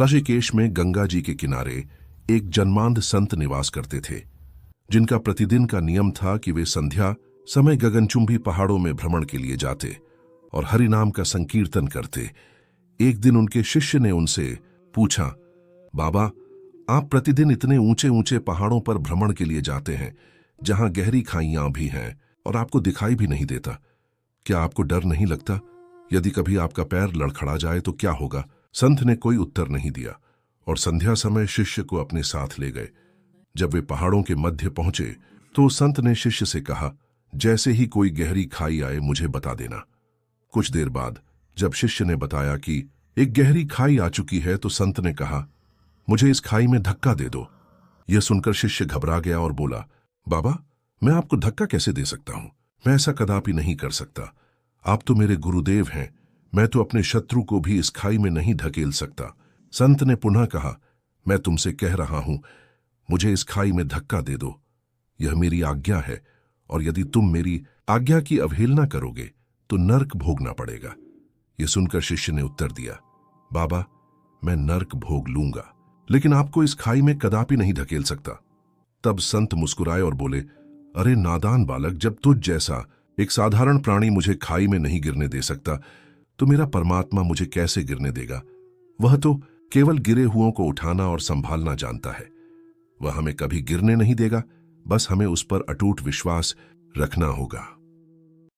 ऋषिकेश में गंगा जी के किनारे एक जन्मांध संत निवास करते थे, जिनका प्रतिदिन का नियम था कि वे संध्या समय गगनचुंबी पहाड़ों में भ्रमण के लिए जाते और हरि नाम का संकीर्तन करते। एक दिन उनके शिष्य ने उनसे पूछा, बाबा, आप प्रतिदिन इतने ऊंचे ऊंचे पहाड़ों पर भ्रमण के लिए जाते हैं, जहां गहरी खाइयां भी हैं और आपको दिखाई भी नहीं देता। क्या आपको डर नहीं लगता? यदि कभी आपका पैर लड़खड़ा जाए तो क्या होगा? संत ने कोई उत्तर नहीं दिया और संध्या समय शिष्य को अपने साथ ले गए। जब वे पहाड़ों के मध्य पहुंचे तो संत ने शिष्य से कहा, जैसे ही कोई गहरी खाई आए मुझे बता देना। कुछ देर बाद जब शिष्य ने बताया कि एक गहरी खाई आ चुकी है तो संत ने कहा, मुझे इस खाई में धक्का दे दो। यह सुनकर शिष्य घबरा गया और बोला, बाबा, मैं आपको धक्का कैसे दे सकता हूं? मैं ऐसा कदापि नहीं कर सकता। आप तो मेरे गुरुदेव हैं, मैं तो अपने शत्रु को भी इस खाई में नहीं धकेल सकता। संत ने पुनः कहा, मैं तुमसे कह रहा हूं, मुझे इस खाई में धक्का दे दो। यह मेरी आज्ञा है और यदि तुम मेरी आज्ञा की अवहेलना करोगे तो नर्क भोगना पड़ेगा। यह सुनकर शिष्य ने उत्तर दिया, बाबा, मैं नर्क भोग लूंगा, लेकिन आपको इस खाई में कदापि नहीं धकेल सकता। तब संत मुस्कुराए और बोले, अरे नादान बालक, जब तुझ जैसा एक साधारण प्राणी मुझे खाई में नहीं गिरने दे सकता तो मेरा परमात्मा मुझे कैसे गिरने देगा? वह तो केवल गिरे हुओं को उठाना और संभालना जानता है। वह हमें कभी गिरने नहीं देगा, बस हमें उस पर अटूट विश्वास रखना होगा।